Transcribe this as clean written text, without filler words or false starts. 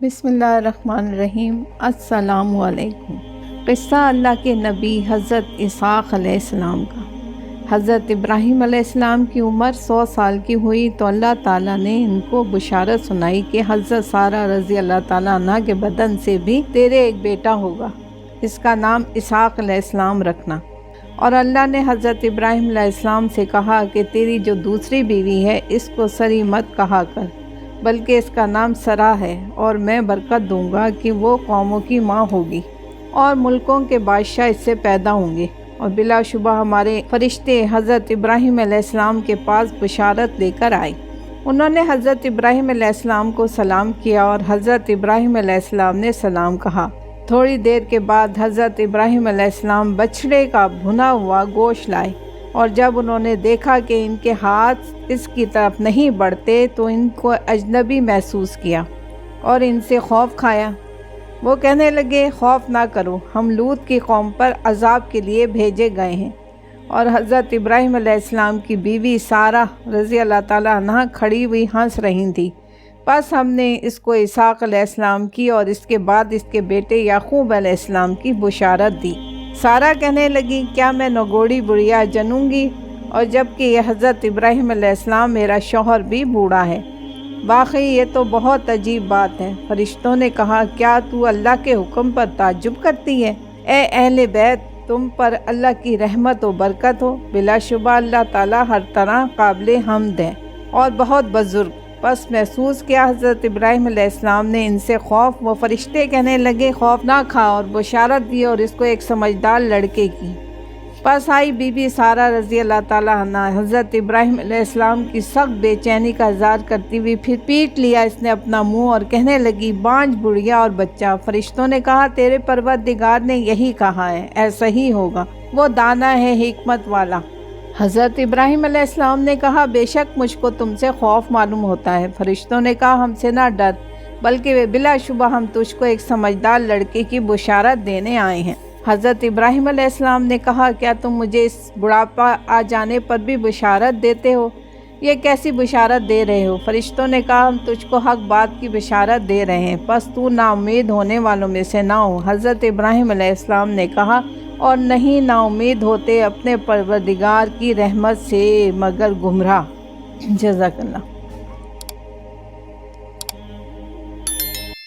بسم اللہ الرحمن الرحیم۔ السلام علیکم۔ قصہ اللہ کے نبی حضرت اسحاق علیہ السلام کا۔ حضرت ابراہیم علیہ السلام کی عمر 100 سال کی ہوئی تو اللہ تعالیٰ نے ان کو بشارت سنائی کہ حضرت سارہ رضی اللہ تعالیٰ عنہ کے بدن سے بھی تیرے ایک بیٹا ہوگا، اس کا نام اسحاق علیہ السلام رکھنا۔ اور اللہ نے حضرت ابراہیم علیہ السلام سے کہا کہ تیری جو دوسری بیوی ہے اس کو سری مت کہا کر، بلکہ اس کا نام سرا ہے، اور میں برکت دوں گا کہ وہ قوموں کی ماں ہوگی اور ملکوں کے بادشاہ اس سے پیدا ہوں گے۔ اور بلا شبہ ہمارے فرشتے حضرت ابراہیم علیہ السلام کے پاس بشارت لے کر آئے۔ انہوں نے حضرت ابراہیم علیہ السلام کو سلام کیا اور حضرت ابراہیم علیہ السلام نے سلام کہا۔ تھوڑی دیر کے بعد حضرت ابراہیم علیہ السلام بچھڑے کا بھنا ہوا گوشت لائے، اور جب انہوں نے دیکھا کہ ان کے ہاتھ اس کی طرف نہیں بڑھتے تو ان کو اجنبی محسوس کیا اور ان سے خوف کھایا۔ وہ کہنے لگے، خوف نہ کرو، ہم لوط کی قوم پر عذاب کے لیے بھیجے گئے ہیں۔ اور حضرت ابراہیم علیہ السلام کی بیوی سارہ رضی اللہ تعالیٰ عنہ کھڑی ہوئی ہنس رہی تھی۔ بس ہم نے اس کو اسحاق علیہ السلام کی اور اس کے بعد اس کے بیٹے یعقوب علیہ السلام کی بشارت دی۔ سارہ کہنے لگی، کیا میں نگوڑی بڑھیا جنوں گی، اور جبکہ یہ حضرت ابراہیم علیہ السلام میرا شوہر بھی بوڑھا ہے؟ واقعی یہ تو بہت عجیب بات ہے۔ فرشتوں نے کہا، کیا تو اللہ کے حکم پر تعجب کرتی ہے؟ اے اہل بیت، تم پر اللہ کی رحمت و برکت ہو، بلا شبہ اللہ تعالیٰ ہر طرح قابل حمد ہے اور بہت بزرگ۔ بس محسوس کیا حضرت ابراہیم علیہ السلام نے ان سے خوف، وہ فرشتے کہنے لگے، خوف نہ کھا، اور بشارت دی اور اس کو ایک سمجھدار لڑکے کی۔ پس آئی بی بی سارہ رضی اللہ تعالیٰ عنہ، حضرت ابراہیم علیہ السلام کی سخت بے چینی کا اظہار کرتی ہوئی پھر پیٹ لیا اس نے اپنا منہ اور کہنے لگی، بانجھ بڑھیا اور بچہ۔ فرشتوں نے کہا، تیرے پروردگار نے یہی کہا ہے، ایسا ہی ہوگا، وہ دانا ہے، حکمت والا۔ حضرت ابراہیم علیہ السلام نے کہا، بے شک مجھ کو تم سے خوف معلوم ہوتا ہے۔ فرشتوں نے کہا، ہم سے نہ ڈر، بلکہ بلا شبہ ہم تجھ کو ایک سمجھدار لڑکے کی بشارت دینے آئے ہیں۔ حضرت ابراہیم علیہ السلام نے کہا، کیا تم مجھے اس بڑھاپا آ جانے پر بھی بشارت دیتے ہو؟ یہ کیسی بشارت دے رہے ہو؟ فرشتوں نے کہا، ہم تجھ کو حق بات کی بشارت دے رہے ہیں، پس تو نا امید ہونے والوں میں سے نہ ہو۔ حضرت ابراہیم علیہ السلام نے کہا، اور نہیں نا امید ہوتے اپنے پروردگار کی رحمت سے مگر گمراہ۔ جزاک اللہ۔